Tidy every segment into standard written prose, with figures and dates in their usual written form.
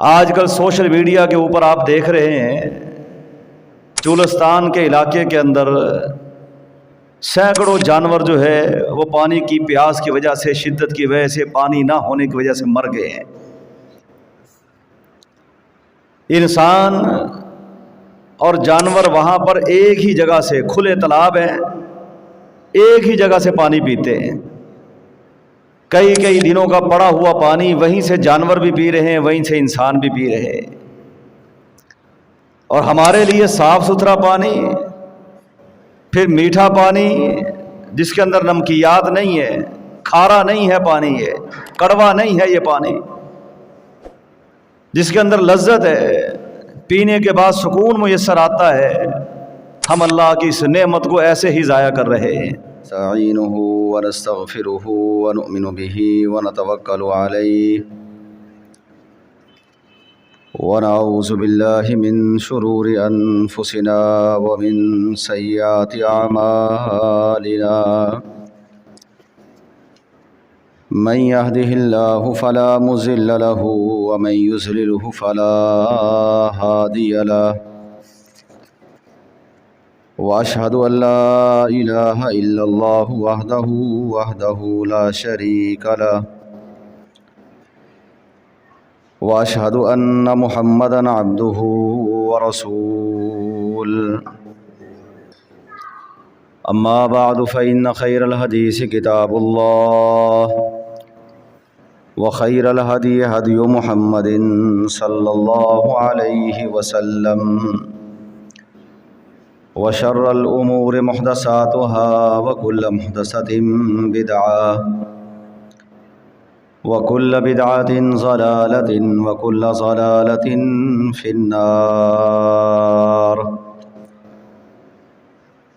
آج کل social media کے اوپر آپ دیکھ رہے ہیں چولستان کے علاقے کے اندر سینکڑوں جانور جو ہے وہ پانی کی پیاس کی وجہ سے، شدت کی وجہ سے، پانی نہ ہونے کی وجہ سے مر گئے ہیں۔ انسان اور جانور وہاں پر ایک ہی جگہ سے، کھلے تالاب ہیں، ایک ہی جگہ سے پانی پیتے ہیں۔ کئی دنوں کا پڑا ہوا پانی وہیں سے جانور بھی پی رہے ہیں، وہیں سے انسان بھی پی رہے ہیں۔ اور ہمارے لیے صاف ستھرا پانی، پھر میٹھا پانی جس کے اندر نمکیات نہیں ہے، کھارا نہیں ہے پانی، یہ کڑوا نہیں ہے، یہ پانی جس کے اندر لذت ہے، پینے کے بعد سکون میسر آتا ہے، ہم اللہ کی اس نعمت کو ایسے ہی ضائع کر رہے ہیں۔ نستعینہ ونستغفرہ ونؤمن بہ ونتوکل علیہ ونعوذ باللہ من شرور انفسنا ومن سیئات اعمالنا من يهده الله فلا مضل له ومن يضلله فلا هادي له واشهد ان لا اله الا الله وحده لا شريك له واشهد ان محمدا عبده ورسوله اما بعد فان خير الحديث كتاب الله وخير الهدي هدي محمد صلى الله عليه وسلم وشر الأمور محدثاتها وكل محدثة بدعة وكل بدعة ضلالة وكل ضلالة في النار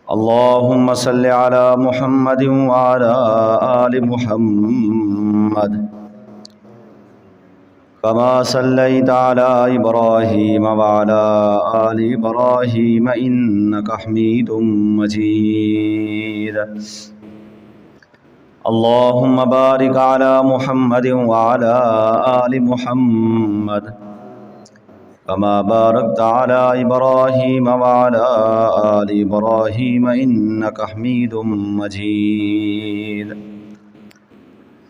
اللهم صل على محمد وعلى آل محمد كما صليت على إبراهيم وعلى آل إبراهيم إنك حميد مجيد اللهم بارك على محمد وعلى آل محمد كما باركت على إبراهيم وعلى آل إبراهيم إنك حميد مجيد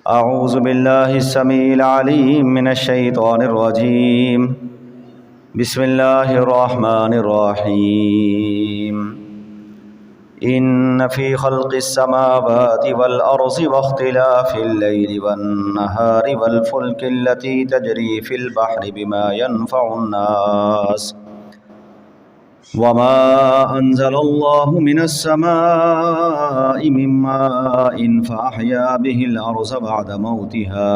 أعوذ بالله السميع العليم من الشيطان الرجيم بسم الله الرحمن الرحيم إن في خلق السماوات والأرض واختلاف الليل والنهار والفلك التي تجري في البحر بما ينفع الناس وما أنزل الله من السماء من ماء فأحيا به الأرض بعد موتها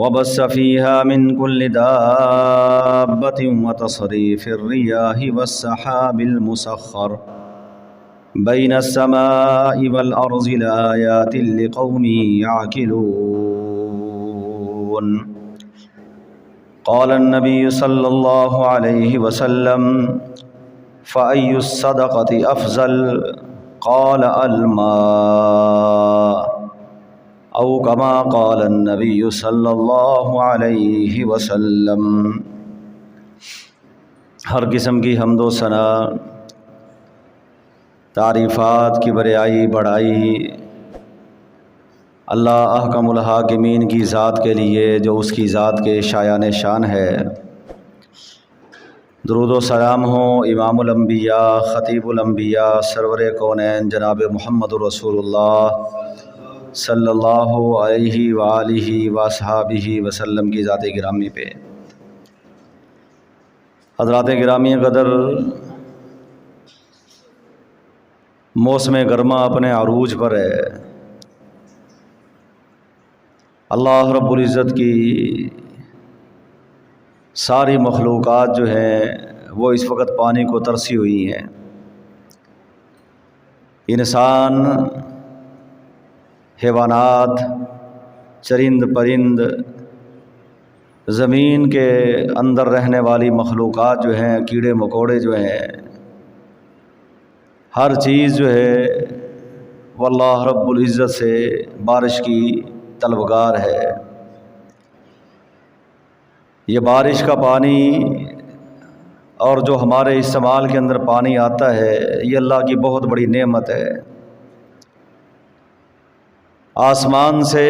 وبث فيها من كل دابة وتصريف الرياح والسحاب المسخر بين السماء والأرض لآيات لقوم يعقلون قال النبي صلى الله عليه وسلم فأي الصدقة أفضل قال الماء أو كما قال النبي صلى الله عليه وسلم۔ ہر قسم کی حمد و ثنا، تعریفات کی بڑائی اللہ احکم الحاکمین کی ذات کے لیے جو اس کی ذات کے شایان شان ہے۔ درود و سلام ہو امام الانبیاء خطیب الانبیاء سرور کونین جناب محمد رسول اللہ صلی اللہ علیہ وآلہ وصحبہ وسلم کی ذات گرامی پہ۔ حضرات گرامی قدر، موسم گرما اپنے عروج پر ہے۔ اللہ رب العزت کی ساری مخلوقات جو ہیں وہ اس وقت پانی کو ترسی ہوئی ہیں۔ انسان، حیوانات، چرند پرند، زمین کے اندر رہنے والی مخلوقات جو ہیں، کیڑے مکوڑے جو ہیں، ہر چیز جو ہے وہ اللہ رب العزت سے بارش کی طلبگار ہے۔ یہ بارش کا پانی اور جو ہمارے استعمال کے اندر پانی آتا ہے یہ اللہ کی بہت بڑی نعمت ہے۔ آسمان سے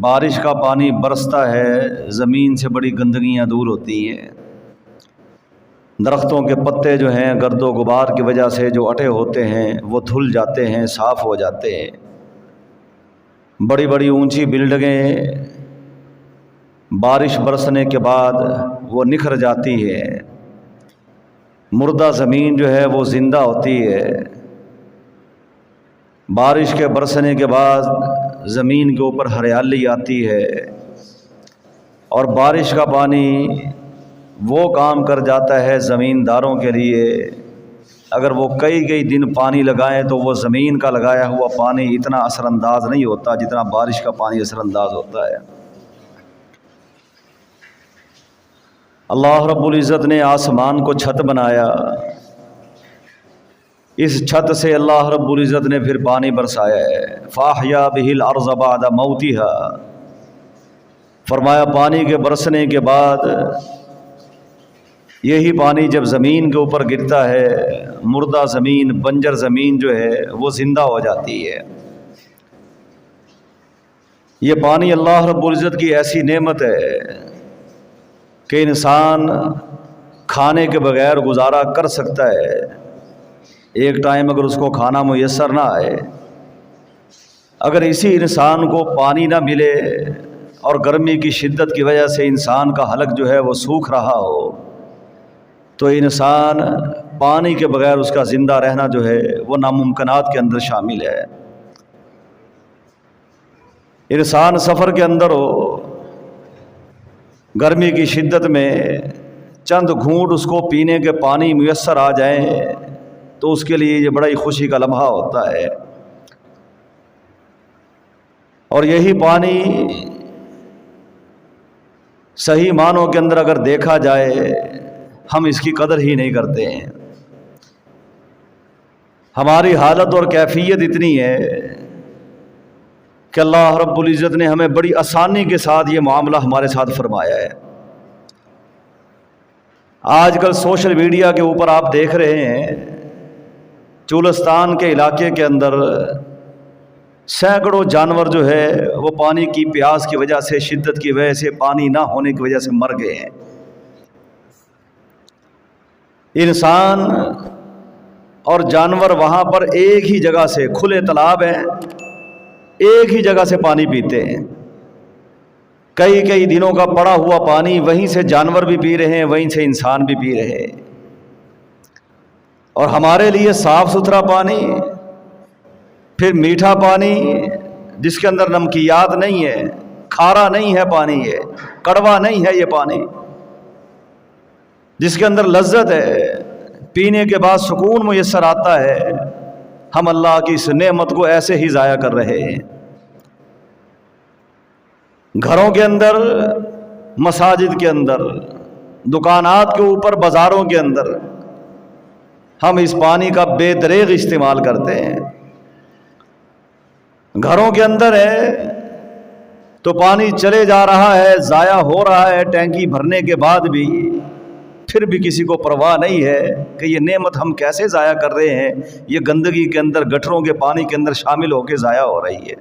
بارش کا پانی برستا ہے، زمین سے بڑی گندگیاں دور ہوتی ہیں، درختوں کے پتے جو ہیں گرد و غبار کی وجہ سے جو اٹے ہوتے ہیں وہ دھل جاتے ہیں، صاف ہو جاتے ہیں۔ بڑی بڑی اونچی بلڈنگیں بارش برسنے کے بعد وہ نکھر جاتی ہے، مردہ زمین جو ہے وہ زندہ ہوتی ہے۔ بارش کے برسنے کے بعد زمین کے اوپر ہریالی آتی ہے، اور بارش کا پانی وہ کام کر جاتا ہے زمینداروں کے لیے۔ اگر وہ کئی دن پانی لگائیں تو وہ زمین کا لگایا ہوا پانی اتنا اثر انداز نہیں ہوتا جتنا بارش کا پانی اثر انداز ہوتا ہے۔ اللہ رب العزت نے آسمان کو چھت بنایا، اس چھت سے اللہ رب العزت نے پھر پانی برسایا ہے۔ فَأَحْيَا بِهِ الْأَرْضَ بَعْدَ مَوْتِهَا، فرمایا پانی کے برسنے کے بعد یہی پانی جب زمین کے اوپر گرتا ہے، مردہ زمین، بنجر زمین جو ہے وہ زندہ ہو جاتی ہے۔ یہ پانی اللہ رب العزت کی ایسی نعمت ہے کہ انسان کھانے کے بغیر گزارا کر سکتا ہے۔ ایک ٹائم اگر اس کو کھانا میسر نہ آئے، اگر اسی انسان کو پانی نہ ملے اور گرمی کی شدت کی وجہ سے انسان کا حلق جو ہے وہ سوکھ رہا ہو، تو انسان پانی کے بغیر اس کا زندہ رہنا جو ہے وہ ناممکنات کے اندر شامل ہے۔ انسان سفر کے اندر ہو، گرمی کی شدت میں چند گھونٹ اس کو پینے کے پانی میسر آ جائیں تو اس کے لیے یہ بڑا ہی خوشی کا لمحہ ہوتا ہے۔ اور یہی پانی صحیح معنوں کے اندر اگر دیکھا جائے ہم اس کی قدر ہی نہیں کرتے ہیں۔ ہماری حالت اور کیفیت اتنی ہے کہ اللہ رب العزت نے ہمیں بڑی آسانی کے ساتھ یہ معاملہ ہمارے ساتھ فرمایا ہے۔ آج کل سوشل میڈیا کے اوپر آپ دیکھ رہے ہیں، چولستان کے علاقے کے اندر سینکڑوں جانور جو ہے وہ پانی کی پیاس کی وجہ سے، شدت کی وجہ سے، پانی نہ ہونے کی وجہ سے مر گئے ہیں۔ انسان اور جانور وہاں پر ایک ہی جگہ سے، کھلے تالاب ہیں، ایک ہی جگہ سے پانی پیتے ہیں۔ کئی دنوں کا پڑا ہوا پانی وہیں سے جانور بھی پی رہے ہیں، وہیں سے انسان بھی پی رہے ہیں۔ اور ہمارے لیے صاف ستھرا پانی، پھر میٹھا پانی جس کے اندر نمکیات نہیں ہے، کھارا نہیں ہے پانی، یہ کڑوا نہیں ہے، یہ پانی جس کے اندر لذت ہے، پینے کے بعد سکون میسر آتا ہے، ہم اللہ کی اس نعمت کو ایسے ہی ضائع کر رہے ہیں۔ گھروں کے اندر، مساجد کے اندر، دکانات کے اوپر، بازاروں کے اندر ہم اس پانی کا بے دریغ استعمال کرتے ہیں۔ گھروں کے اندر ہے تو پانی چلے جا رہا ہے، ضائع ہو رہا ہے ٹینکی بھرنے کے بعد بھی، پھر بھی کسی کو پرواہ نہیں ہے کہ یہ نعمت ہم کیسے ضائع کر رہے ہیں، یہ گندگی کے اندر، گٹروں کے پانی کے اندر شامل ہو کے ضائع ہو رہی ہے۔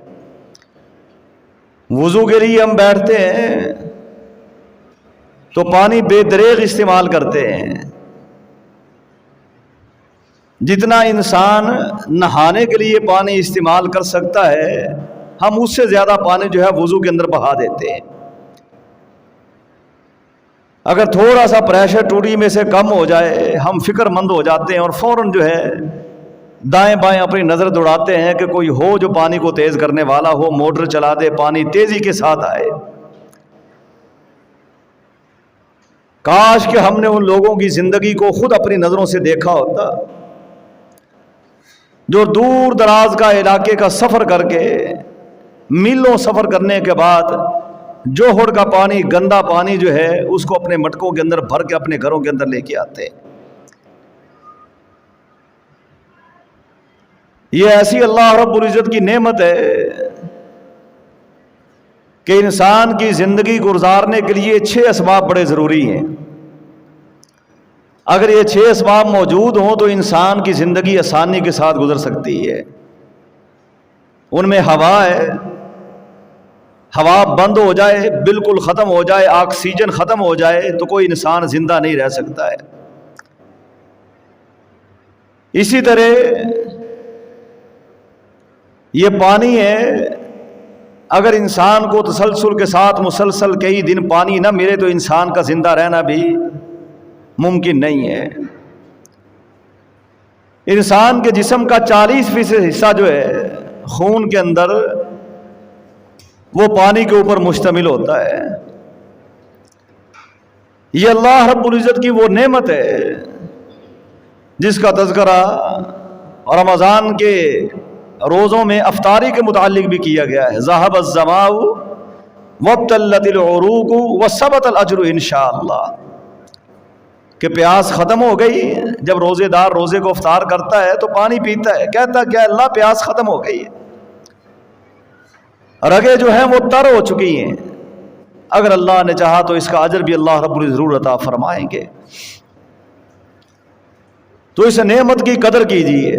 وضو کے لیے ہم بیٹھتے ہیں تو پانی بے دریغ استعمال کرتے ہیں۔ جتنا انسان نہانے کے لیے پانی استعمال کر سکتا ہے، ہم اس سے زیادہ پانی جو ہے وضو کے اندر بہا دیتے ہیں۔ اگر تھوڑا سا پریشر ٹوٹی میں سے کم ہو جائے، ہم فکر مند ہو جاتے ہیں اور فوراً جو ہے دائیں بائیں اپنی نظر دوڑاتے ہیں کہ کوئی ہو جو پانی کو تیز کرنے والا ہو، موٹر چلا دے، پانی تیزی کے ساتھ آئے۔ کاش کہ ہم نے ان لوگوں کی زندگی کو خود اپنی نظروں سے دیکھا ہوتا جو دور دراز کا علاقے کا سفر کر کے، میلوں سفر کرنے کے بعد جوہر کا پانی، گندا پانی جو ہے اس کو اپنے مٹکوں کے اندر بھر کے اپنے گھروں کے اندر لے کے آتے۔ یہ ایسی اللہ رب العزت کی نعمت ہے کہ انسان کی زندگی گزارنے کے لیے 6 اسباب بڑے ضروری ہیں۔ اگر یہ 6 اسباب موجود ہوں تو انسان کی زندگی آسانی کے ساتھ گزر سکتی ہے۔ ان میں ہوا ہے، ہوا بند ہو جائے، بالکل ختم ہو جائے، آکسیجن ختم ہو جائے تو کوئی انسان زندہ نہیں رہ سکتا ہے۔ اسی طرح یہ پانی ہے، اگر انسان کو تسلسل کے ساتھ مسلسل کئی دن پانی نہ ملے تو انسان کا زندہ رہنا بھی ممکن نہیں ہے۔ انسان کے جسم کا 40% حصہ جو ہے خون کے اندر، وہ پانی کے اوپر مشتمل ہوتا ہے۔ یہ اللہ رب العزت کی وہ نعمت ہے جس کا تذکرہ رمضان کے روزوں میں افطاری کے متعلق بھی کیا گیا ہے۔ ذهب الظماء وابتلت العروق وثبت الاجر انشاءاللہ، کہ پیاس ختم ہو گئی۔ جب روزے دار روزے کو افطار کرتا ہے تو پانی پیتا ہے، کہتا کیا اللہ پیاس ختم ہو گئی ہے، رگیں جو ہیں وہ تر ہو چکی ہیں، اگر اللہ نے چاہا تو اس کا اجر بھی اللہ رب العزت ضرور عطا فرمائیں گے۔ تو اس نعمت کی قدر کیجیے،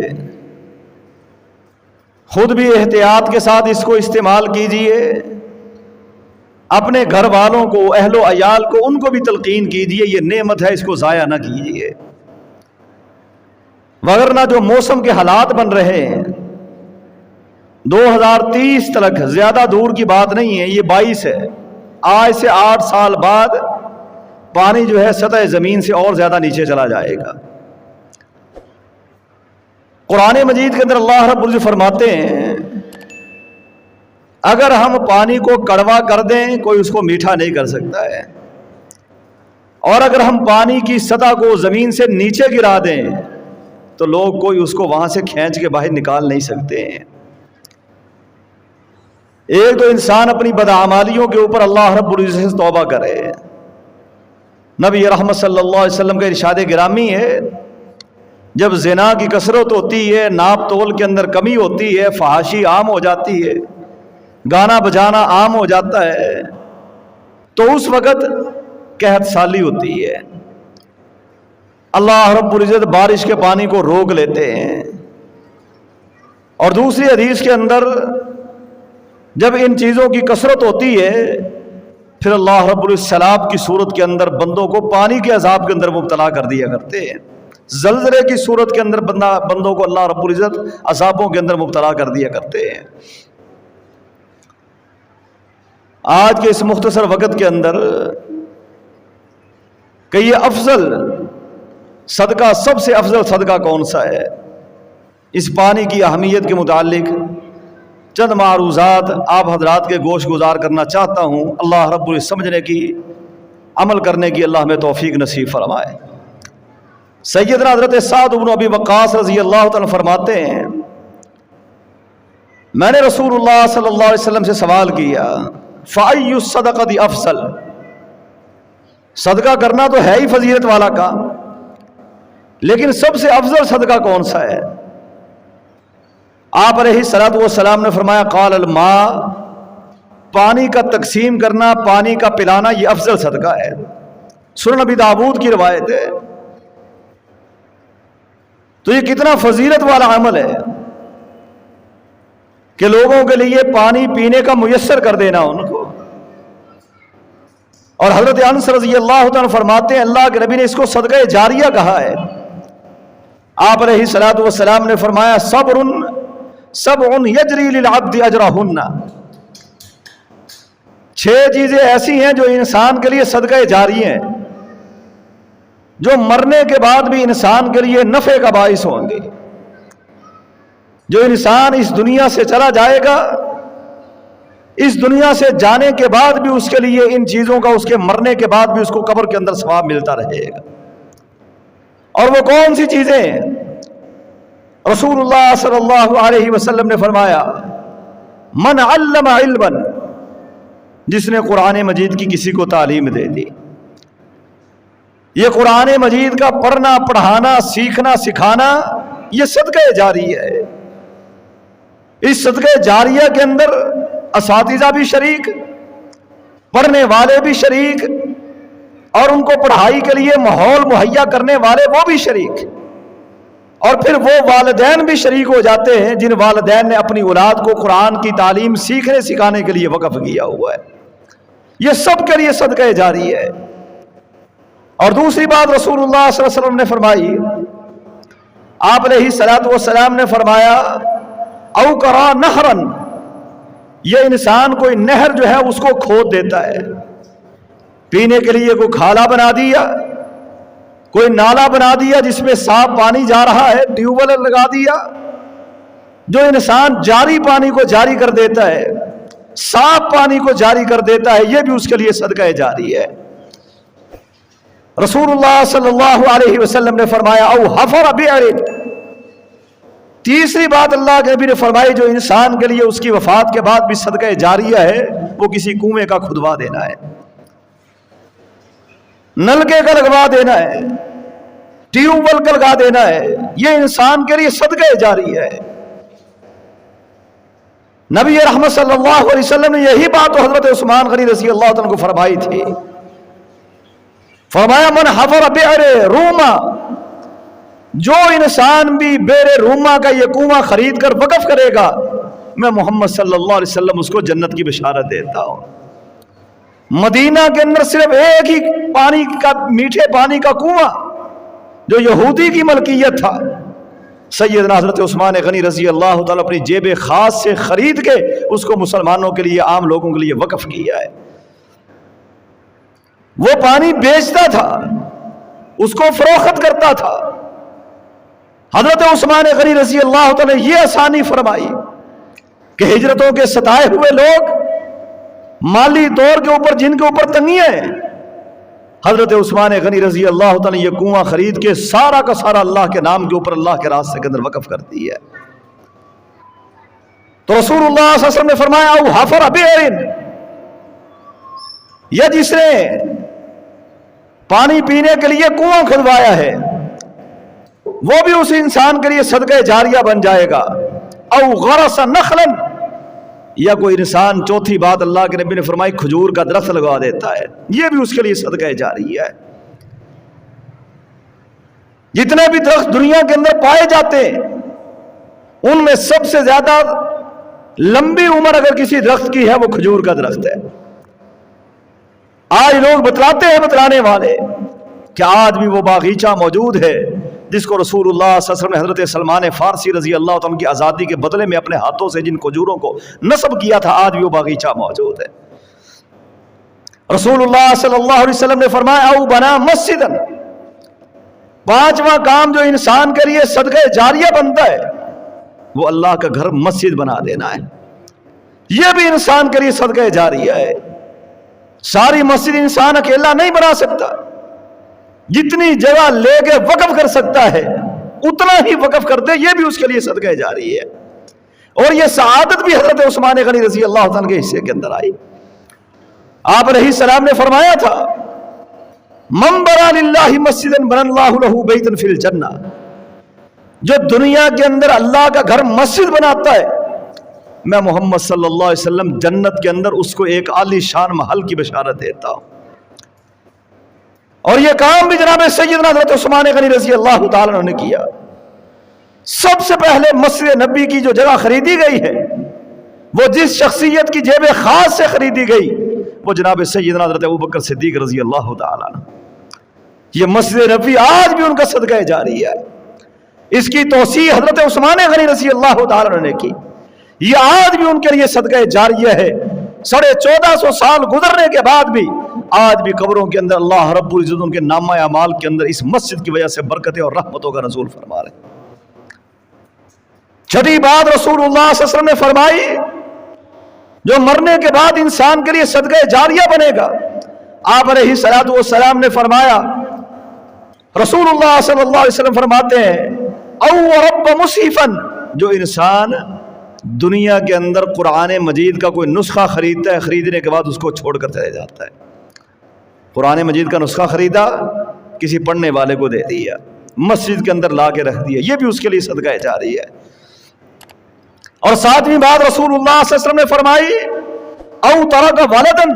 خود بھی احتیاط کے ساتھ اس کو استعمال کیجیے، اپنے گھر والوں کو، اہل و عیال کو، ان کو بھی تلقین کیجیے، یہ نعمت ہے، اس کو ضائع نہ کیجیے۔ وگرنہ جو موسم کے حالات بن رہے ہیں 2030 تک، زیادہ دور کی بات نہیں ہے، یہ 22 ہے، آج سے 8 سال بعد پانی جو ہے سطح زمین سے اور زیادہ نیچے چلا جائے گا۔ قرآن مجید کے اندر اللہ رب العزت فرماتے ہیں اگر ہم پانی کو کڑوا کر دیں کوئی اس کو میٹھا نہیں کر سکتا ہے، اور اگر ہم پانی کی سطح کو زمین سے نیچے گرا دیں تو لوگ کوئی اس کو وہاں سے کھینچ کے باہر نکال نہیں سکتے ہیں۔ ایک تو انسان اپنی بدعمالیوں کے اوپر اللہ رب العزت سے توبہ کرے۔ نبی رحمت صلی اللہ علیہ وسلم کا ارشاد گرامی ہے، جب زنا کی کثرت ہوتی ہے، ناپ تول کے اندر کمی ہوتی ہے، فحاشی عام ہو جاتی ہے، گانا بجانا عام ہو جاتا ہے، تو اس وقت قحط سالی ہوتی ہے، اللہ رب العزت بارش کے پانی کو روک لیتے ہیں۔ اور دوسری حدیث کے اندر جب ان چیزوں کی کثرت ہوتی ہے پھر اللہ رب العزت سیلاب کی صورت کے اندر بندوں کو پانی کے عذاب کے اندر مبتلا کر دیا کرتے ہیں، زلزلے کی صورت کے اندر بندوں کو اللہ رب العزت عذابوں کے اندر مبتلا کر دیا کرتے ہیں۔ آج کے اس مختصر وقت کے اندر کہ یہ افضل صدقہ، سب سے افضل صدقہ کون سا ہے، اس پانی کی اہمیت کے متعلق چند معروضات آپ حضرات کے گوش گزار کرنا چاہتا ہوں۔ اللہ رب العزت سمجھنے کی، عمل کرنے کی اللہ ہمیں توفیق نصیب فرمائے۔ سیدنا حضرت سعد بن ابی وقاص رضی اللہ تعالیٰ فرماتے ہیں میں نے رسول اللہ صلی اللہ علیہ وسلم سے سوال کیا فَأَيُّ الصَّدَقَةِ أَفْضَلُ، صدقہ کرنا تو ہے ہی فضیلت والا کام، لیکن سب سے افضل صدقہ کون سا ہے؟ آپ علیہ الصلوۃ والسلام نے فرمایا قال الماء، پانی کا تقسیم کرنا، پانی کا پلانا، یہ افضل صدقہ ہے۔ سنن نبی داؤد کی روایت ہے۔ تو یہ کتنا فضیلت والا عمل ہے کہ لوگوں کے لیے پانی پینے کا میسر کر دینا ان کو۔ اور حضرت انس رضی اللہ تعالیٰ فرماتے ہیں اللہ کے نبی نے اس کو صدقہ جاریہ کہا ہے۔ آپ علیہ الصلوۃ والسلام نے فرمایا صبر سبع یجری للعبد اجرہن، 6 چیزیں ایسی ہیں جو انسان کے لیے صدقہ جاری ہیں، جو مرنے کے بعد بھی انسان کے لیے نفع کا باعث ہوں گے۔ جو انسان اس دنیا سے چلا جائے گا، اس دنیا سے جانے کے بعد بھی اس کے لیے ان چیزوں کا، اس کے مرنے کے بعد بھی اس کو قبر کے اندر ثواب ملتا رہے گا۔ اور وہ کون سی چیزیں ہیں؟ رسول اللہ صلی اللہ علیہ وسلم نے فرمایا من علم علما، جس نے قرآن مجید کی کسی کو تعلیم دے دی۔ یہ قرآن مجید کا پڑھنا، پڑھانا، سیکھنا، سکھانا، یہ صدقہ جاری ہے۔ اس صدقہ جاریہ کے اندر اساتذہ بھی شریک، پڑھنے والے بھی شریک اور ان کو پڑھائی کے لیے ماحول مہیا کرنے والے وہ بھی شریک، اور پھر وہ والدین بھی شریک ہو جاتے ہیں جن والدین نے اپنی اولاد کو قرآن کی تعلیم سیکھنے سکھانے کے لیے وقف کیا ہوا ہے، یہ سب کے لیے صدقہ جاری ہے۔ اور دوسری بات رسول اللہ صلی اللہ علیہ وسلم نے فرمائی، آپ علیہ الصلوۃ والسلام نے فرمایا او کرا نہرن، یہ انسان کوئی نہر جو ہے اس کو کھود دیتا ہے، پینے کے لیے کوئی کھالا بنا دیا، کوئی نالا بنا دیا جس میں صاف پانی جا رہا ہے، ٹیوب ویل لگا دیا، جو انسان جاری پانی کو جاری کر دیتا ہے، صاف پانی کو جاری کر دیتا ہے، یہ بھی اس کے لیے صدقہ جاری ہے۔ رسول اللہ صلی اللہ علیہ وسلم نے فرمایا او حفر بئر، تیسری بات اللہ کے نبی نے فرمائی جو انسان کے لیے اس کی وفات کے بعد بھی صدقہ جاریہ ہے، وہ کسی کنویں کا کھدوا دینا ہے، نلکے کا لگوا دینا ہے، ٹیوب ویل کا لگا دینا ہے، یہ انسان کے لیے صدقہ جاری ہے۔ نبی رحمت صلی اللہ علیہ وسلم نے یہی بات تو حضرت عثمان غنی رضی اللہ عنہ کو فرمائی تھی، فرمایا من حفر بئر روما، جو انسان بھی بئر روما کا یہ کنواں خرید کر وقف کرے گا، میں محمد صلی اللہ علیہ وسلم اس کو جنت کی بشارت دیتا ہوں۔ مدینہ کے اندر صرف ایک ہی پانی کا، میٹھے پانی کا کنواں جو یہودی کی ملکیت تھا، سیدنا حضرت عثمان غنی رضی اللہ تعالیٰ اپنی جیب خاص سے خرید کے اس کو مسلمانوں کے لیے، عام لوگوں کے لیے وقف کیا ہے۔ وہ پانی بیچتا تھا، اس کو فروخت کرتا تھا۔ حضرت عثمان غنی رضی اللہ تعالیٰ نے یہ آسانی فرمائی کہ ہجرتوں کے ستائے ہوئے لوگ، مالی طور کے اوپر جن کے اوپر تنگیاں ہیں، حضرت عثمان غنی رضی اللہ تعالیٰ نے یہ کنواں خرید کے سارا کا سارا اللہ کے نام کے اوپر، اللہ کے راستے کے اندر وقف کر دی ہے۔ تو رسول اللہ صلی اللہ علیہ وسلم نے فرمایا او حفر بئر، یا جس نے پانی پینے کے لیے کنواں کھدوایا ہے وہ بھی اس انسان کے لیے صدقہ جاریہ بن جائے گا۔ او غرس نخلا، یا کوئی انسان، چوتھی بات اللہ کے نبی نے فرمائی، کھجور کا درخت لگا دیتا ہے، یہ بھی اس کے لیے صدقہ جاریہ ہے۔ جتنے بھی درخت دنیا کے اندر پائے جاتے ہیں ان میں سب سے زیادہ لمبی عمر اگر کسی درخت کی ہے وہ کھجور کا درخت ہے۔ آج لوگ بتلاتے ہیں، بتلانے والے، کہ آج بھی وہ باغیچہ موجود ہے جس کو رسول اللہ صلی اللہ علیہ وسلم نے حضرت سلمان فارسی رضی اللہ عنہ کی آزادی کے بدلے میں اپنے ہاتھوں سے جن کھجوروں کو نصب کیا تھا، آج بھی وہ باغیچہ موجود ہے۔ رسول اللہ صلی اللہ علیہ وسلم نے فرمایا او بنا مسجدا، پانچواں کام جو انسان کے لیے صدقہ جاریہ بنتا ہے وہ اللہ کا گھر مسجد بنا دینا ہے، یہ بھی انسان کے لیے صدقہ جاریہ ہے۔ ساری مسجد انسان اکیلا نہیں بنا سکتا، جتنی جگہ لے کے وقف کر سکتا ہے اتنا ہی وقف کر دے، یہ بھی اس کے لیے صدقہ جاری ہے۔ اور یہ سعادت بھی حضرت عثمان غنی رضی اللہ عنہ کے حصے کے اندر آئی۔ آپ علیہ السلام نے فرمایا تھا من بنا للہ مسجدا بنا اللہ لہ بیتا فی الجنہ، جو دنیا کے اندر اللہ کا گھر مسجد بناتا ہے، میں محمد صلی اللہ علیہ وسلم جنت کے اندر اس کو ایک عالی شان محل کی بشارت دیتا ہوں۔ اور یہ کام بھی جناب سیدنا حضرت عثمان غنی رضی اللہ تعالیٰ نے کیا۔ سب سے پہلے مسجد نبی کی جو جگہ خریدی گئی ہے، وہ جس شخصیت کی جیب خاص سے خریدی گئی، وہ جناب سیدنا حضرت ابوبکر صدیق رضی اللہ تعالیٰ عنہ۔ یہ مسجد نبی آج بھی ان کا صدقہ جاری ہے۔ اس کی توسیع حضرت عثمان غنی رضی اللہ تعالیٰ عنہ نے کی، یہ آج بھی ان کے لیے صدقہ جاریہ ہے۔ 1450 سال گزرنے کے بعد بھی آج بھی قبروں کے اندر اللہ رب العزت ان کے نامہ اعمال کے اندر اس مسجد کی وجہ سے برکتیں اور رحمتوں کا نزول فرما رہے ہیں۔ چھٹی بات رسول اللہ صلی اللہ علیہ وسلم نے فرمائی، جو مرنے کے بعد انسان کے لیے صدقہ جاریہ بنے گا، آپ علیہ الصلوۃ والسلام نے فرمایا، رسول اللہ صلی اللہ علیہ وسلم فرماتے ہیں او رب مصحفا، جو انسان دنیا کے اندر قرآن مجید کا کوئی نسخہ خریدتا ہے، خریدنے کے بعد اس کو چھوڑ کر چلے جاتا ہے۔ قرآن مجید کا نسخہ خریدا، کسی پڑھنے والے کو دے دیا، مسجد کے اندر لا کے رکھ دیا، یہ بھی اس کے لیے صدقہ جاری ہے۔ اور ساتویں بات رسول اللہ صلی اللہ علیہ وسلم نے فرمائی او ترک ولدن،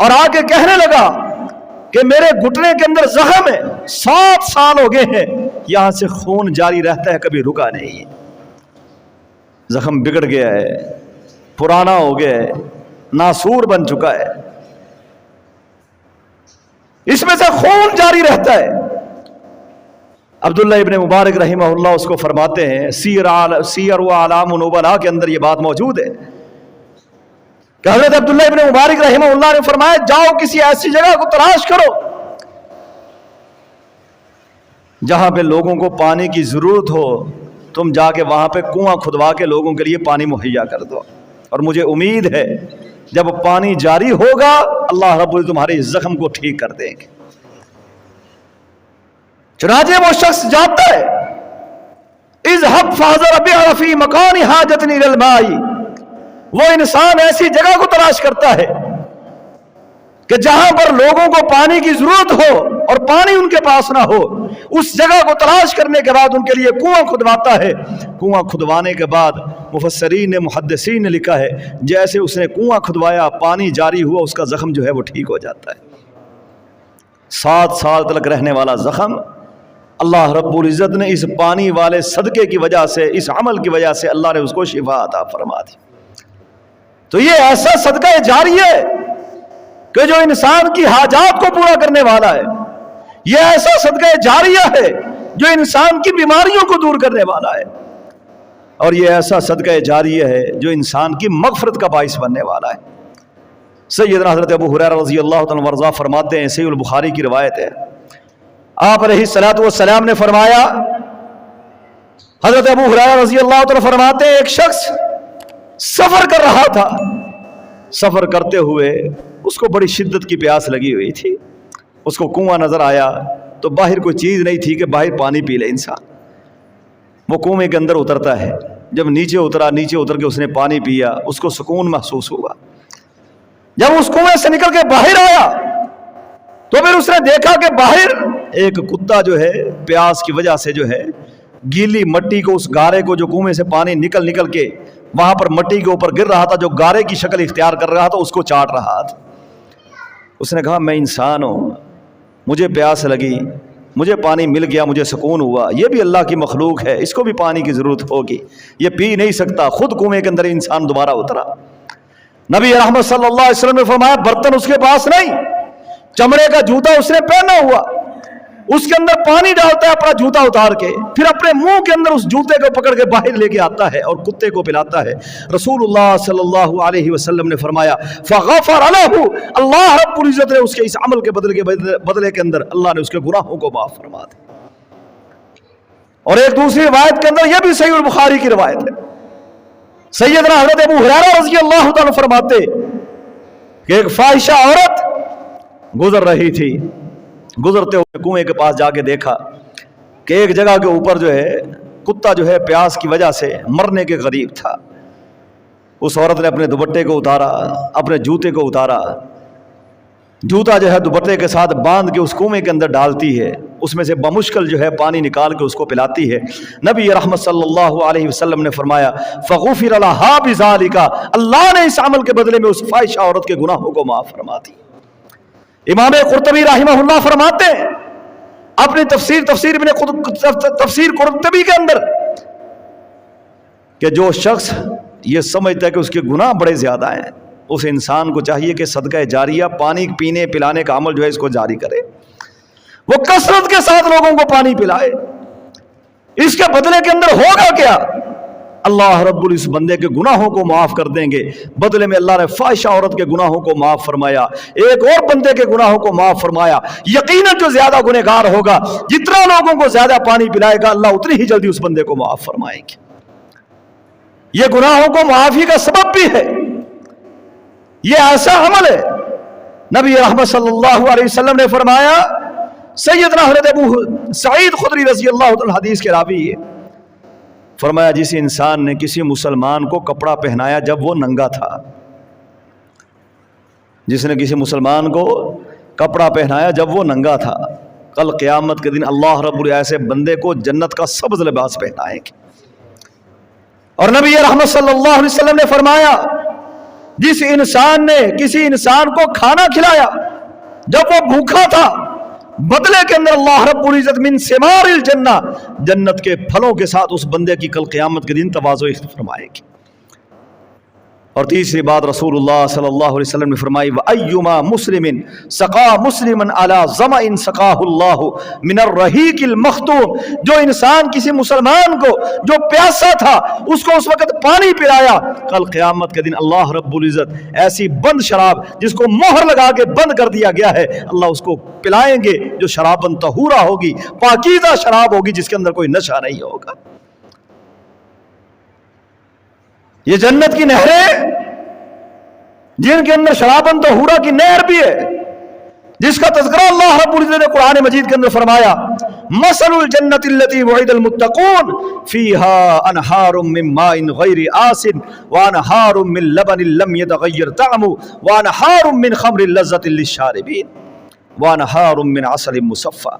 اور آ کے کہنے لگا کہ میرے گھٹنے کے اندر زخم ہے، 7 سال ہو گئے ہیں یہاں سے خون جاری رہتا ہے، کبھی رکا نہیں ہے، زخم بگڑ گیا ہے، پرانا ہو گیا ہے، ناسور بن چکا ہے، اس میں سے خون جاری رہتا ہے۔ عبداللہ ابن مبارک رحمہ اللہ اس کو فرماتے ہیں، سیر و اعلام النبلاء کے اندر یہ بات موجود ہے کہ حضرت عبداللہ ابن مبارک رحمہ اللہ نے فرمایا جاؤ کسی ایسی جگہ کو تلاش کرو جہاں پہ لوگوں کو پانی کی ضرورت ہو، تم جا کے وہاں پہ کنواں کھدوا کے لوگوں کے لیے پانی مہیا کر دو، اور مجھے امید ہے جب پانی جاری ہوگا اللہ رب العزت تمہارے زخم کو ٹھیک کر دیں گے۔ چنانچہ وہ شخص جاتا ہے، اذهب فاحذر بها في مکان حاجت الى الماء، وہ انسان ایسی جگہ کو تلاش کرتا ہے کہ جہاں پر لوگوں کو پانی کی ضرورت ہو اور پانی ان کے پاس نہ ہو، اس جگہ کو تلاش کرنے کے بعد ان کے لیے کنواں کھدواتا ہے۔ کنواں کھدوانے کے بعد مفسرین نے محدثین نے لکھا ہے جیسے اس نے کنواں کھدوایا پانی جاری ہوا، اس کا زخم جو ہے وہ ٹھیک ہو جاتا ہے۔ 7 سال تک رہنے والا زخم اللہ رب العزت نے اس پانی والے صدقے کی وجہ سے، اس عمل کی وجہ سے اللہ نے اس کو شفا عطا فرما دی۔ تو یہ ایسا صدقہ جاری ہے کہ جو انسان کی حاجات کو پورا کرنے والا ہے، یہ ایسا صدقہ جاریہ ہے جو انسان کی بیماریوں کو دور کرنے والا ہے، اور یہ ایسا صدقہ جاریہ ہے جو انسان کی مغفرت کا باعث بننے والا ہے۔ سیدنا حضرت ابو ہریرہ رضی اللہ تعالیٰ عنہ فرماتے ہیں، صحیح البخاری کی روایت ہے، آپ علیہ الصلوۃ والسلام نے فرمایا، حضرت ابو ہریرہ رضی اللہ تعالیٰ فرماتے ہیں ایک شخص سفر کر رہا تھا، سفر کرتے ہوئے اس کو بڑی شدت کی پیاس لگی ہوئی تھی، اس کو کنواں نظر آیا تو باہر کوئی چیز نہیں تھی کہ باہر پانی پی لے انسان، وہ کنویں کے اندر اترتا ہے، جب نیچے اتر کے اس نے پانی پیا اس کو سکون محسوس ہوا۔ جب اس کنویں سے نکل کے باہر آیا تو پھر اس نے دیکھا کہ باہر ایک کتا جو ہے پیاس کی وجہ سے جو ہے گیلی مٹی کو، اس گارے کو جو کنویں سے پانی نکل کے وہاں پر مٹی کے اوپر گر رہا تھا، جو گارے کی شکل اختیار کر رہا تھا، اس کو چاٹ رہا تھا۔ اس نے کہا میں انسان ہوں، مجھے پیاس لگی، مجھے پانی مل گیا، مجھے سکون ہوا، یہ بھی اللہ کی مخلوق ہے، اس کو بھی پانی کی ضرورت ہوگی، یہ پی نہیں سکتا۔ خود کنویں کے اندر انسان دوبارہ اترا۔ نبی رحمت صلی اللہ علیہ وسلم نے فرمایا برتن اس کے پاس نہیں، چمڑے کا جوتا اس نے پہنا ہوا، اس کے اندر پانی ڈالتا ہے اپنا جوتا اتار کے، پھر اپنے منہ کے اندر اس جوتے کو پکڑ کے باہر لے کے آتا ہے اور کتے کو پلاتا ہے۔ رسول اللہ صلی اللہ علیہ وسلم نے فرمایا فغفر له، اللہ رب العزت نے اس کے اس عمل کے بدلے کے اندر اللہ نے اس کے گناہوں کو معاف فرما دیا۔ اور ایک دوسری روایت کے اندر، یہ بھی صحیح البخاری کی روایت ہے، سیدنا حضرت ابو ہریرہ رضی اللہ تعالیٰ فرماتے کہ ایک فاحشہ عورت گزر رہی تھی، گزرتے ہوئے کنویں کے پاس جا کے دیکھا کہ ایک جگہ کے اوپر جو ہے کتا جو ہے پیاس کی وجہ سے مرنے کے قریب تھا۔ اس عورت نے اپنے دوپٹے کو اتارا، اپنے جوتے کو اتارا، جوتا جو ہے دوپٹے کے ساتھ باندھ کے اس کنویں کے اندر ڈالتی ہے، اس میں سے بمشکل جو ہے پانی نکال کے اس کو پلاتی ہے۔ نبی رحمت صلی اللہ علیہ وسلم نے فرمایا فغفر لها بذلك، اللہ نے اس عمل کے بدلے میں اس فاحشہ عورت کے گناہوں کو معاف فرما دی۔ امام قرطبی رحمہ اللہ فرماتے ہیں اپنی تفسیر قرطبی کے اندر کہ جو شخص یہ سمجھتا ہے کہ اس کے گناہ بڑے زیادہ ہیں، اس انسان کو چاہیے کہ صدقہ جاریہ پانی پینے پلانے کا عمل جو ہے اس کو جاری کرے، وہ کثرت کے ساتھ لوگوں کو پانی پلائے۔ اس کے بدلے کے اندر ہوگا کیا؟ اللہ رب العزت بندے کے گناہوں کو معاف کر دیں گے۔ بدلے میں اللہ نے فاحشہ عورت کے گناہوں کو معاف فرمایا، ایک اور بندے کے گناہوں کو معاف فرمایا۔ یقیناً جو زیادہ گنہگار ہوگا، جتنا لوگوں کو زیادہ پانی پلائے گا، اللہ اتنی ہی جلدی اس بندے کو معاف فرمائیں گے۔ یہ گناہوں کو معافی کا سبب بھی ہے، یہ ایسا عمل ہے۔ نبی رحمت صلی اللہ علیہ وسلم نے فرمایا، سیدنا حضرت ابو سعید خدری رضی اللہ عنہ حدیث کے راوی ہے، فرمایا جس انسان نے کسی مسلمان کو کپڑا پہنایا جب وہ ننگا تھا، جس نے کسی مسلمان کو کپڑا پہنایا جب وہ ننگا تھا، کل قیامت کے دن اللہ رب العزت ایسے بندے کو جنت کا سبز لباس پہنائیں گے۔ اور نبی رحمت صلی اللہ علیہ وسلم نے فرمایا جس انسان نے کسی انسان کو کھانا کھلایا جب وہ بھوکا تھا، بدلے کے اندر اللہ رب العزت من ثمار الجنہ، جنت کے پھلوں کے ساتھ اس بندے کی کل قیامت کے دن تواضع فرمائے گی۔ اور تیسری بات رسول اللہ صلی اللہ علیہ وسلم نے فرمائی، وَأَيُّمَا مُسْلِمٍ سَقَا مُسْلِمًا عَلَى ظَمَئٍ سَقَاهُ اللَّهُ مِنَ الرَّحِيقِ الْمَخْتُومِ، جو انسان کسی مسلمان کو جو پیاسا تھا اس کو اس وقت پانی پلایا، کل قیامت کے دن اللہ رب العزت ایسی بند شراب جس کو مہر لگا کے بند کر دیا گیا ہے، اللہ اس کو پلائیں گے جو شراباً طہورا ہوگی، پاکیزہ شراب ہوگی جس کے اندر کوئی نشہ نہیں ہوگا۔ یہ جنت کی نہریں جن کے اندر شراباً طہورا کی نہر بھی ہے، جس کا تذکرہ اللہ رب العزت نے قرآن مجید کے اندر فرمایا، مثل الجنت التي وعد المتقون فيها انہار من ماء غیر آسن وانہار من لبن لم يتغیر طعمه وانہار من خمر لذة للشاربین وانہار من عسل مصفى۔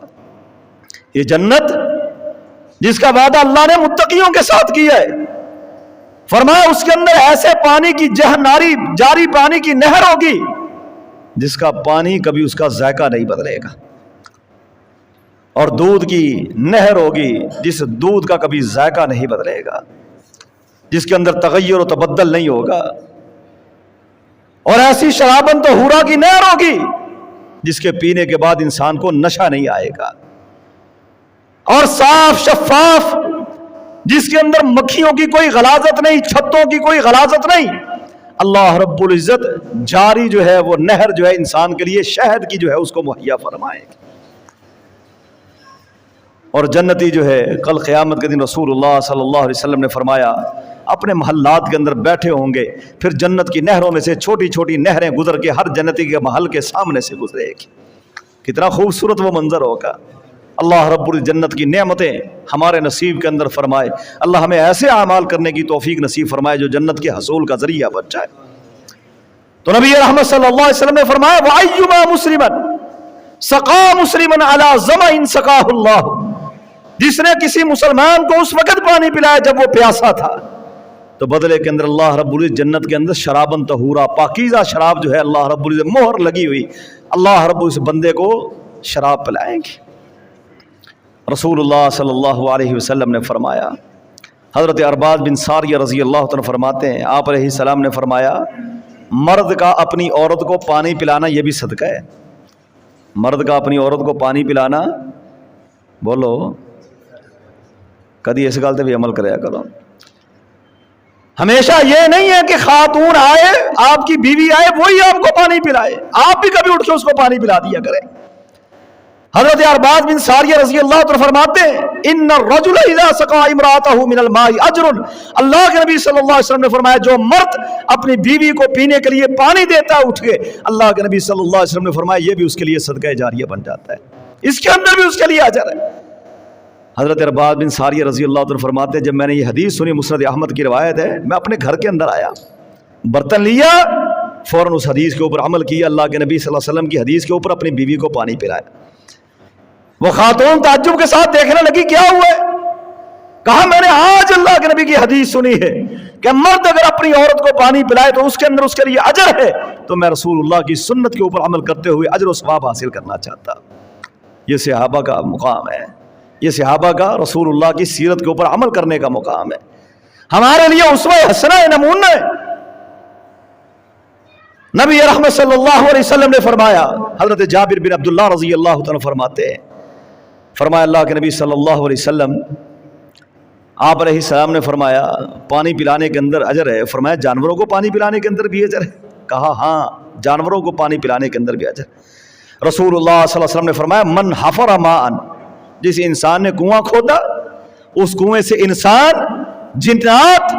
یہ جنت جس کا وعدہ اللہ نے متقیوں کے ساتھ کیا ہے، فرمایا اس کے اندر ایسے پانی کی جاری پانی کی نہر ہوگی جس کا پانی کبھی اس کا ذائقہ نہیں بدلے گا، اور دودھ کی نہر ہوگی جس دودھ کا کبھی ذائقہ نہیں بدلے گا، جس کے اندر تغیر و تبدل نہیں ہوگا، اور ایسی شراباً طہورا کی نہر ہوگی جس کے پینے کے بعد انسان کو نشہ نہیں آئے گا، اور صاف شفاف جس کے اندر مکھیوں کی کوئی غلاظت نہیں، چھتوں کی کوئی غلاظت نہیں، اللہ رب العزت جاری جو ہے وہ نہر جو ہے انسان کے لیے شہد کی جو ہے اس کو مہیا فرمائے گی۔ اور جنتی جو ہے کل قیامت کے دن رسول اللہ صلی اللہ علیہ وسلم نے فرمایا اپنے محلات کے اندر بیٹھے ہوں گے، پھر جنت کی نہروں میں سے چھوٹی چھوٹی نہریں گزر کے ہر جنتی کے محل کے سامنے سے گزرے گی۔ کتنا خوبصورت وہ منظر ہوگا۔ اللہ رب العزت جنت کی نعمتیں ہمارے نصیب کے اندر فرمائے، اللہ ہمیں ایسے اعمال کرنے کی توفیق نصیب فرمائے جو جنت کے حصول کا ذریعہ بن جائے۔ تو نبی رحمت صلی اللہ علیہ وسلم نے فرمایا وَأَيُّمَا مُسْلِمًا سَقَا مُسْلِمًا عَلَى ظَمَئٍ سَقَاهُ اللَّهُ، جس نے کسی مسلمان کو اس وقت پانی پلایا جب وہ پیاسا تھا، تو بدلے کے اندر اللہ رب العزت جنت کے اندر شراباً طہورا پاکیزہ شراب جو ہے اللہ رب العزت مہر لگی ہوئی، اللہ رب العزت بندے کو شراب پلائیں گے۔ رسول اللہ صلی اللہ علیہ وسلم نے فرمایا، حضرت ارباز بن ساریہ رضی اللہ عنہ فرماتے ہیں آپ علیہ السلام نے فرمایا مرد کا اپنی عورت کو پانی پلانا یہ بھی صدقہ ہے۔ مرد کا اپنی عورت کو پانی پلانا، بولو کدی اس گل تے بھی عمل کریا کرو۔ ہمیشہ یہ نہیں ہے کہ خاتون آئے، آپ کی بیوی آئے وہی آپ کو پانی پلائے، آپ بھی کبھی اٹھ کے اس کو پانی پلا دیا کریں۔ حضرت ارباز بن ساریہ رضی اللہ عنہ فرماتے ہیں ان الرجل اذا سقى امراته من الماء اجر، اللہ کے نبی صلی اللہ علیہ وسلم نے فرمایا جو مرد اپنی بیوی کو پینے کے لیے پانی دیتا ہے اٹھ کے، اللہ کے نبی صلی اللہ علیہ وسلم نے فرمایا یہ بھی اس کے لیے صدقہ جاریہ بن جاتا ہے، اس کے اندر بھی اس کے لیے اجر ہے۔ حضرت ارباز بن ساریہ رضی اللہ عنہ فرماتے ہیں جب میں نے یہ حدیث سنی، مسند احمد کی روایت ہے، میں اپنے گھر کے اندر آیا، برتن لیا، فوراً اس حدیث کے اوپر عمل کیا، اللہ کے نبی صلی اللہ علیہ وسلم کی حدیث کے اوپر اپنی بیوی کو پانی پلایا۔ وہ خاتون تعجب کے ساتھ دیکھنے لگی کیا ہوا ہے؟ کہا میں نے آج اللہ کے نبی کی حدیث سنی ہے کہ مرد اگر اپنی عورت کو پانی پلائے تو اس کے اندر اس کے لیے اجر ہے، تو میں رسول اللہ کی سنت کے اوپر عمل کرتے ہوئے اجر و ثواب حاصل کرنا چاہتا۔ یہ صحابہ کا مقام ہے، یہ صحابہ کا رسول اللہ کی سیرت کے اوپر عمل کرنے کا مقام ہے، ہمارے لیے اسوہ حسنہ نمونہ ہے۔ نبی رحمت صلی اللہ علیہ وسلم نے فرمایا، حضرت جابر بن عبداللہ رضی اللہ عنہ فرماتے ہیں، فرمایا اللہ کے نبی صلی اللہ علیہ وسلم آپ علیہ السلام نے فرمایا پانی پلانے کے اندر اجر ہے، فرمایا جانوروں کو پانی پلانے کے اندر بھی اجر ہے؟ کہا ہاں جانوروں کو پانی پلانے کے اندر بھی اجر۔ رسول اللہ صلی اللہ علیہ وسلم نے فرمایا من حفر ماء، جس انسان نے کنواں کھودا اس کنویں سے انسان، جنات،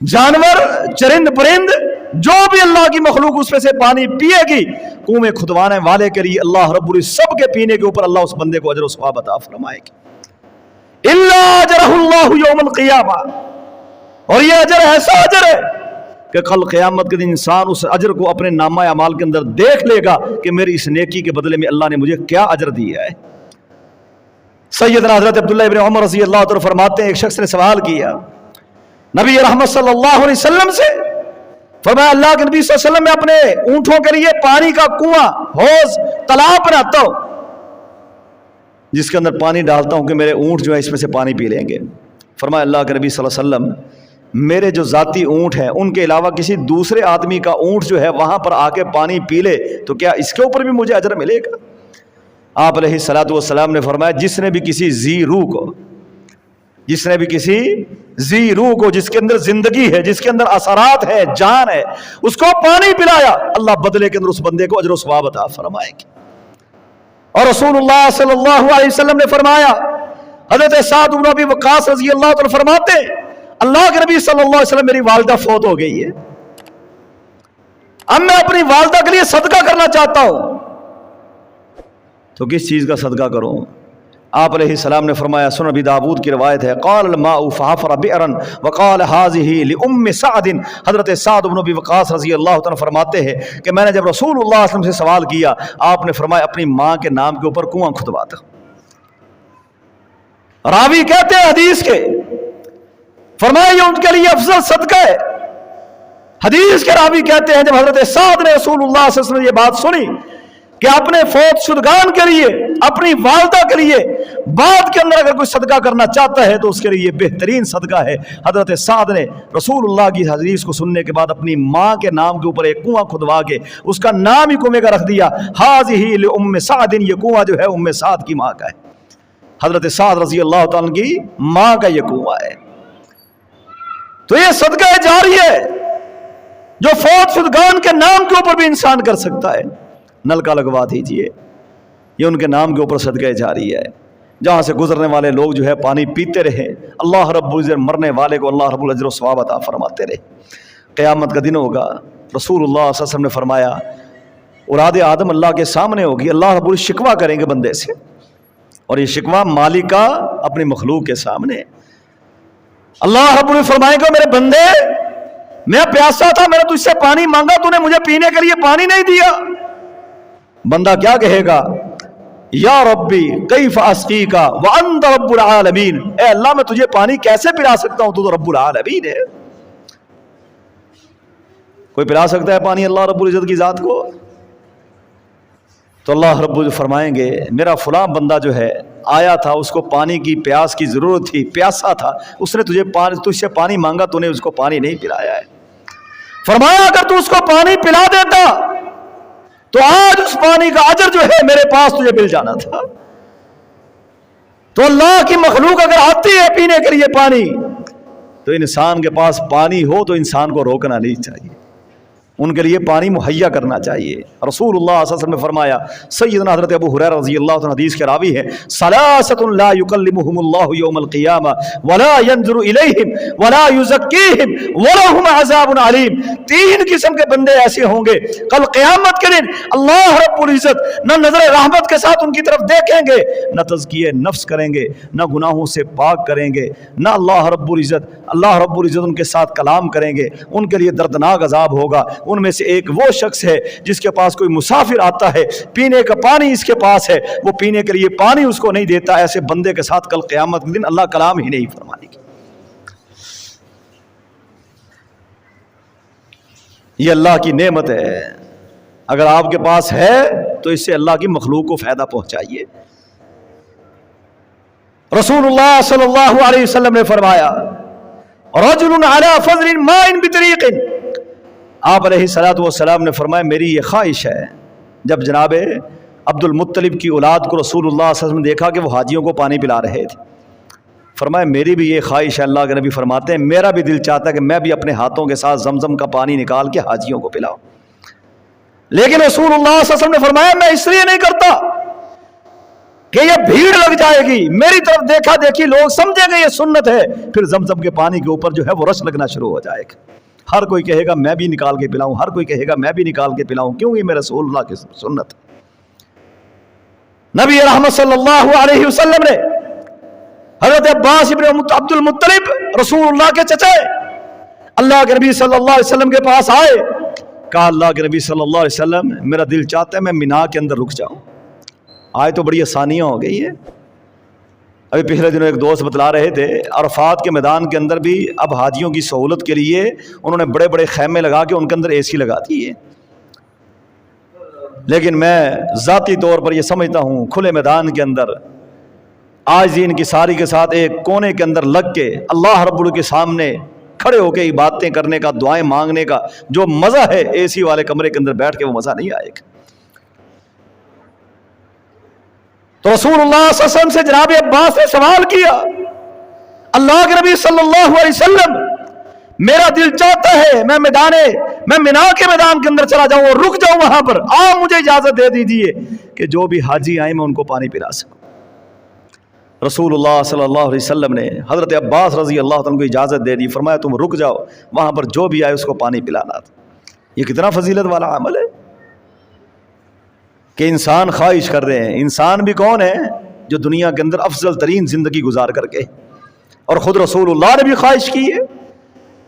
جانور، چرند پرند، جو بھی اللہ کی مخلوق اس میں سے پانی پیے گی، کنویں کھدوانے والے کے لیے اللہ رب العزت سب کے پینے کے اوپر اللہ اس بندے کو اجر و ثواب عطا فرمائے گی۔ الا اجرہ اللہ یوم القیامہ، اور یہ اجر ایسا اجر ہے کہ کل قیامت کے دن انسان اس اجر کو اپنے نامہ اعمال کے اندر دیکھ لے گا کہ میری اس نیکی کے بدلے میں اللہ نے مجھے کیا اجر دیا ہے۔ سیدنا حضرت عبداللہ ابن عمر رضی اللہ عنہ فرماتے ہیں ایک شخص نے سوال کیا نبی رحمت صلی اللہ علیہ وسلم سے فرمایا اللہ کے نبی صلی اللہ علیہ وسلم میں اپنے اونٹوں کے لیے پانی کا کنواں، حوض، تالاب بناتا ہوں جس کے اندر پانی ڈالتا ہوں کہ میرے اونٹ جو ہے اس میں سے پانی پی لیں گے۔ فرمایا اللہ کے نبی صلی اللہ علیہ وسلم میرے جو ذاتی اونٹ ہیں ان کے علاوہ کسی دوسرے آدمی کا اونٹ جو ہے وہاں پر آ کے پانی پی لے تو کیا اس کے اوپر بھی مجھے اجر ملے گا؟ آپ علیہ الصلوۃ والسلام نے فرمایا جس نے بھی کسی ذی روح کو جس کے اندر زندگی ہے، جس کے اندر اثرات ہے، جان ہے، اس کو پانی پلایا، اللہ بدلے کے اندر اس بندے کو اجر و ثواب عطا فرمائے گی۔ اور رسول اللہ صلی اللہ علیہ وسلم نے فرمایا، حضرت سعد بن ابی وقاص رضی اللہ عنہ فرماتے اللہ کے نبی صلی اللہ علیہ وسلم میری والدہ فوت ہو گئی ہے، اب میں اپنی والدہ کے لیے صدقہ کرنا چاہتا ہوں، تو کس چیز کا صدقہ کروں؟ آپ علیہ السلام نے فرمایا، سنن ابی داؤد کی روایت ہے، قال الماء فحفر بئرا وقال هذه لام سعد، حضرت سعد بن ابی وقاص رضی اللہ عنہ فرماتے ہیں کہ میں نے جب رسول اللہ صلی اللہ علیہ وسلم سے سوال کیا، آپ نے فرمایا اپنی ماں کے نام کے اوپر کنواں کھدوا دو۔ راوی کہتے ہیں حدیث کے، فرمایا یہ ان کے لیے افضل صدقہ ہے۔ حدیث کے راوی کہتے ہیں جب حضرت سعد نے رسول اللہ صلی اللہ علیہ وسلم یہ بات سنی کہ اپنے فوت شدگان کے لیے، اپنی والدہ کے لیے بعد کے اندر اگر کوئی صدقہ کرنا چاہتا ہے تو اس کے لیے بہترین صدقہ ہے، حضرت سعد نے رسول اللہ کی حدیث کو سننے کے بعد اپنی ماں کے نام کے اوپر ایک کنواں کھدوا کے اس کا نام ہی کنویں کا رکھ دیا، هذه لام سعد، یہ کنواں جو ہے ام سعد کی ماں کا ہے، حضرت سعد رضی اللہ تعالیٰ کی ماں کا یہ کنواں ہے۔ تو یہ صدقہ جاری ہے جو فوت شدگان کے نام کے اوپر بھی انسان کر سکتا ہے۔ نلکا لگوا دیجئے، یہ ان کے نام کے اوپر صدقہ جاری ہے، جہاں سے گزرنے والے لوگ جو ہے پانی پیتے رہے، اللہ رب العزت مرنے والے کو اللہ رب العزت و ثواب عطا فرماتے رہے۔ قیامت کا دن ہوگا، رسول اللہ صلی اللہ علیہ وسلم نے فرمایا اولاد آدم اللہ کے سامنے ہوگی، اللہ رب العزت شکوہ کریں گے بندے سے، اور یہ شکوہ مالک کا اپنی مخلوق کے سامنے۔ اللہ رب العزت فرمائے گا میرے بندے میں پیاسا تھا، میں نے تجھ سے پانی مانگا، تو نے مجھے پینے کے لیے پانی نہیں دیا۔ بندہ کیا کہے گا؟ یا ربی کیف اسقیک وانت رب العالمین، اے اللہ میں تجھے پانی کیسے پلا سکتا ہوں، تو رب العالمین ہے۔ کوئی پلا سکتا ہے پانی اللہ رب العزت کی ذات کو؟ تو اللہ رب العزت فرمائیں گے میرا فلاں بندہ جو ہے آیا تھا، اس کو پانی کی پیاس کی ضرورت تھی، پیاسا تھا، اس نے تجھ سے پانی مانگا، تو نے اس کو پانی نہیں پلایا ہے۔ فرمایا اگر تو اس کو پانی پلا دیتا تو آج اس پانی کا اجر جو ہے میرے پاس تجھے مل جانا تھا۔ تو اللہ کی مخلوق اگر آتی ہے پینے کے لیے پانی، تو انسان کے پاس پانی ہو تو انسان کو روکنا نہیں چاہیے، ان کے لیے پانی مہیا کرنا چاہیے۔ رسول اللہ صلی اللہ علیہ وسلم نے فرمایا، سیدنا حضرت ابو ہریرہ رضی اللہ عنہ حدیث کے راوی ہے، ثلاثۃ لا یکلمہم اللہ یوم القیامہ ولا ینظر الیہم ولا یزکیہم ولہم عذاب علیم، تین قسم کے بندے ایسے ہوں گے کل قیامت کے دن اللہ رب العزت نہ نظر رحمت کے ساتھ ان کی طرف دیکھیں گے، نہ تزکیہ نفس کریں گے، نہ گناہوں سے پاک کریں گے، نہ اللہ رب العزت ان کے ساتھ کلام کریں گے، ان کے لیے دردناک عذاب ہوگا۔ ان میں سے ایک وہ شخص ہے جس کے پاس کوئی مسافر آتا ہے، پینے کا پانی اس کے پاس ہے، وہ پینے کے لیے پانی اس کو نہیں دیتا، ایسے بندے کے ساتھ کل قیامت کے دن اللہ کلام ہی نہیں فرمائے گی۔ یہ اللہ کی نعمت ہے، اگر آپ کے پاس ہے تو اس سے اللہ کی مخلوق کو فائدہ پہنچائیے۔ رسول اللہ صلی اللہ علیہ وسلم نے فرمایا رجل علی فضل ماء بطریق، آپ علیہ الصلوۃ والسلام نے فرمایا میری یہ خواہش ہے، جب جناب عبد المطلب کی اولاد کو رسول اللہ صلی اللہ علیہ وسلم نے دیکھا کہ وہ حاجیوں کو پانی پلا رہے تھے، فرمایا میری بھی یہ خواہش ہے، اللہ کے نبی فرماتے ہیں میرا بھی دل چاہتا ہے کہ میں بھی اپنے ہاتھوں کے ساتھ زمزم کا پانی نکال کے حاجیوں کو پلاؤں، لیکن رسول اللہ صلی اللہ علیہ وسلم نے فرمایا میں اس لیے نہیں کرتا کہ یہ بھیڑ لگ جائے گی، میری طرف دیکھا دیکھی لوگ سمجھیں گے یہ سنت ہے، پھر زمزم کے پانی کے اوپر جو ہے وہ رش لگنا شروع ہو جائے گا، ہر کوئی کہے گا میں بھی نکال کے پلاؤں، ہر کوئی کہے گا میں بھی نکال کے پلاؤں، کیوں؟ یہ میرے رسول اللہ کی سنت۔ نبی رحمت صلی اللہ علیہ وسلم نے حضرت عباس ابن عبد المطلب رسول اللہ کے چچا اللہ کے نبی صلی اللہ علیہ وسلم کے پاس آئے، کہا اللہ کے نبی صلی اللہ علیہ وسلم میرا دل چاہتا ہے میں مینا کے اندر رک جاؤں، آج تو بڑی آسانیاں ہو گئی ہیں، ابھی پچھلے دنوں ایک دوست بتلا رہے تھے عرفات کے میدان کے اندر بھی اب حاجیوں کی سہولت کے لیے انہوں نے بڑے بڑے خیمے لگا کے ان کے اندر اے سی لگا دی ہے، لیکن میں ذاتی طور پر یہ سمجھتا ہوں کھلے میدان کے اندر آج دین کی ساری کے ساتھ ایک کونے کے اندر لگ کے اللہ رب العزت کے سامنے کھڑے ہو کے عبادتیں کرنے کا، دعائیں مانگنے کا جو مزہ ہے اے سی والے کمرے کے اندر بیٹھ کے وہ مزہ نہیں آئے گا۔ تو رسول اللہ صلی اللہ علیہ وسلم سے جناب عباس نے سوال کیا، اللہ کے نبی صلی اللہ علیہ وسلم میرا دل چاہتا ہے میں مینا کے میدان کے اندر چلا جاؤں اور رک جاؤں وہاں پر، آپ مجھے اجازت دے دیجئے کہ جو بھی حاجی آئیں میں ان کو پانی پلا سکوں۔ رسول اللہ صلی اللہ علیہ وسلم نے حضرت عباس رضی اللہ عنہ کو اجازت دے دی، فرمایا تم رک جاؤ وہاں پر جو بھی آئے اس کو پانی پلانا تھا۔ یہ کتنا فضیلت والا عمل ہے کہ انسان خواہش کر رہے ہیں۔ انسان بھی کون ہے؟ جو دنیا کے اندر افضل ترین زندگی گزار کر کے، اور خود رسول اللہ نے بھی خواہش کی ہے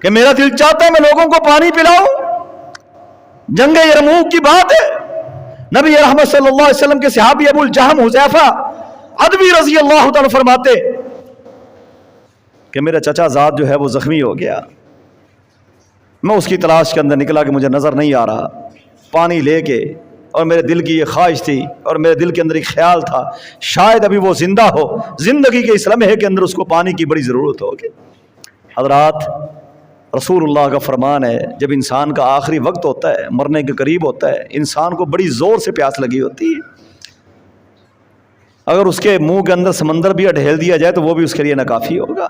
کہ میرا دل چاہتا ہے میں لوگوں کو پانی پلاؤں۔ جنگ یرموک کی بات ہے، نبی رحمت صلی اللہ علیہ وسلم کے صحابی ابو الجہم حذیفہ ادوی رضی اللہ تعالیٰ فرماتے کہ میرا چچا زاد جو ہے وہ زخمی ہو گیا، میں اس کی تلاش کے اندر نکلا کہ مجھے نظر نہیں آ رہا، پانی لے کے، اور میرے دل کی یہ خواہش تھی اور میرے دل کے اندر ایک خیال تھا شاید ابھی وہ زندہ ہو، زندگی کے اس لمحے کے اندر اس کو پانی کی بڑی ضرورت ہوگی۔ حضرات، رسول اللہ کا فرمان ہے جب انسان کا آخری وقت ہوتا ہے، مرنے کے قریب ہوتا ہے، انسان کو بڑی زور سے پیاس لگی ہوتی ہے، اگر اس کے منہ کے اندر سمندر بھی ڈھیل دیا جائے تو وہ بھی اس کے لیے ناکافی ہوگا۔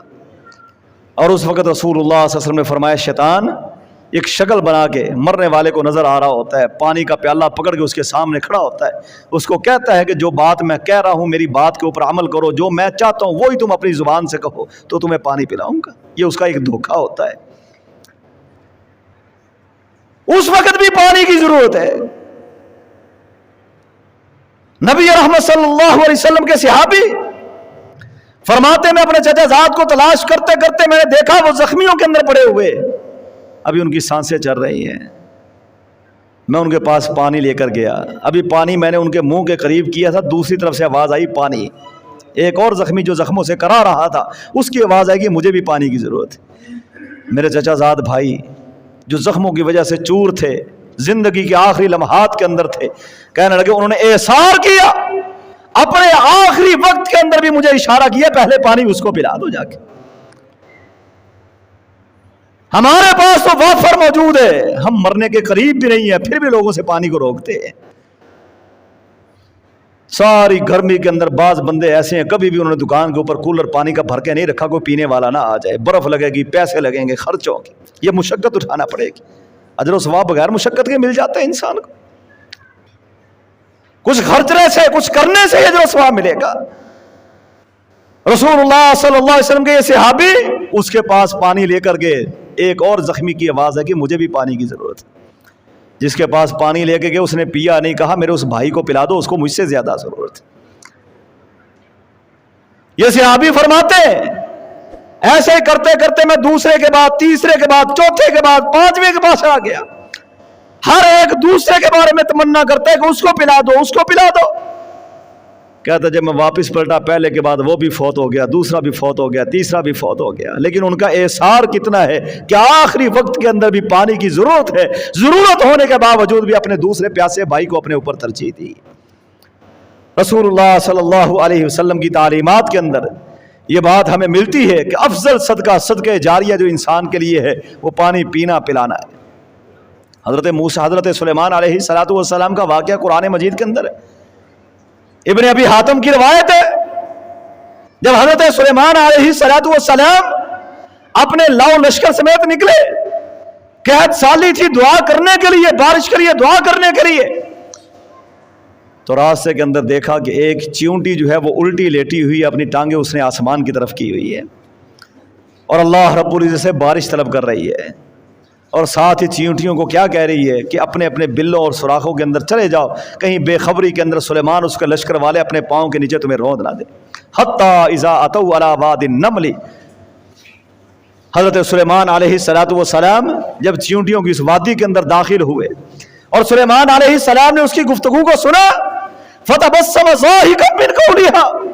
اور اس وقت رسول اللہ صلی اللہ علیہ وسلم نے فرمایا شیطان ایک شکل بنا کے مرنے والے کو نظر آ رہا ہوتا ہے، پانی کا پیالہ پکڑ کے اس کے سامنے کھڑا ہوتا ہے، اس کو کہتا ہے کہ جو بات میں کہہ رہا ہوں میری بات کے اوپر عمل کرو، جو میں چاہتا ہوں وہی تم اپنی زبان سے کہو تو تمہیں پانی پلاؤں گا۔ یہ اس کا ایک دھوکہ ہوتا ہے، اس وقت بھی پانی کی ضرورت ہے۔ نبی رحمت صلی اللہ علیہ وسلم کے صحابی فرماتے میں اپنے چچا زاد کو تلاش کرتے کرتے میں نے دیکھا وہ زخمیوں کے اندر پڑے ہوئے، ابھی ان کی سانسیں چل رہی ہیں، میں ان کے پاس پانی لے کر گیا، ابھی پانی میں نے ان کے منہ کے قریب کیا تھا، دوسری طرف سے آواز آئی پانی۔ ایک اور زخمی جو زخموں سے کرا رہا تھا اس کی آواز آئی کہ مجھے بھی پانی کی ضرورت ہے۔ میرے چچا زاد بھائی جو زخموں کی وجہ سے چور تھے، زندگی کے آخری لمحات کے اندر تھے، کہنے لگے انہوں نے احسار کیا، اپنے آخری وقت کے اندر بھی مجھے اشارہ کیا پہلے پانی اس کو پلا دو جا کے۔ ہمارے پاس تو وافر موجود ہے، ہم مرنے کے قریب بھی نہیں ہیں پھر بھی لوگوں سے پانی کو روکتے ہیں۔ ساری گرمی کے اندر بعض بندے ایسے ہیں کبھی بھی انہوں نے دکان کے اوپر کولر پانی کا بھر کے نہیں رکھا کوئی پینے والا نہ آ جائے، برف لگے گی، پیسے لگیں گے، خرچ ہوگی، یہ مشقت اٹھانا پڑے گی۔ اجر و ثواب بغیر مشقت کے مل جاتے ہیں انسان کو، کچھ خرچنے سے کچھ کرنے سے اجر و ثواب ملے گا۔ رسول اللہ صلی اللہ علیہ وسلم کے یہ صحابی اس کے پاس پانی لے کر گئے، ایک اور زخمی کی آواز ہے کہ مجھے بھی پانی کی ضرورت ہے، جس کے پاس پانی لے کے گئے اس نے پیا نہیں، کہا میرے اس بھائی کو پلا دو، اس کو مجھ سے زیادہ ضرورت ہے۔ یہ صحابی فرماتے ہیں ایسے کرتے کرتے میں دوسرے کے بعد تیسرے کے بعد چوتھے کے بعد پانچویں کے پاس آ گیا، ہر ایک دوسرے کے بارے میں تمنا کرتا ہے کہ اس کو پلا دو، اس کو پلا دو۔ کہتا جب میں واپس پلٹا پہلے کے بعد وہ بھی فوت ہو گیا، دوسرا بھی فوت ہو گیا، تیسرا بھی فوت ہو گیا، لیکن ان کا احسار کتنا ہے کہ آخری وقت کے اندر بھی پانی کی ضرورت ہے، ضرورت ہونے کے باوجود بھی اپنے دوسرے پیاسے بھائی کو اپنے اوپر ترجیح دی۔ رسول اللہ صلی اللہ علیہ وسلم کی تعلیمات کے اندر یہ بات ہمیں ملتی ہے کہ افضل صدقہ صدقہ جاریہ جو انسان کے لیے ہے وہ پانی پینا پلانا ہے۔ حضرت سلیمان علیہ السلام کا واقعہ قرآن مجید کے اندر ہے، ابن ابی حاتم کی روایت ہے جب حضرت سلیمان علیہ السلام اپنے لاؤ لشکر سمیت نکلے، قحط سالی تھی دعا کرنے کے لیے، بارش کے لیے دعا کرنے کے لیے، تو راستے کے اندر دیکھا کہ ایک چیونٹی جو ہے وہ الٹی لیٹی ہوئی ہے، اپنی ٹانگیں اس نے آسمان کی طرف کی ہوئی ہے اور اللہ رب العزت سے بارش طلب کر رہی ہے، اور ساتھ ہی چیونٹیوں کو کیا کہہ رہی ہے کہ اپنے اپنے بلوں اور سوراخوں کے اندر چلے جاؤ، کہیں بے خبری کے اندر سلیمان اس کے لشکر والے اپنے پاؤں کے نیچے تمہیں روند نہ دے۔ حتی اذا اتوا علی واد النمل، حضرت سلیمان علیہ السلام جب چیونٹیوں کی اس وادی کے اندر داخل ہوئے اور سلیمان علیہ السلام نے اس کی گفتگو کو سنا، فتبسم ضاحکا من قولها،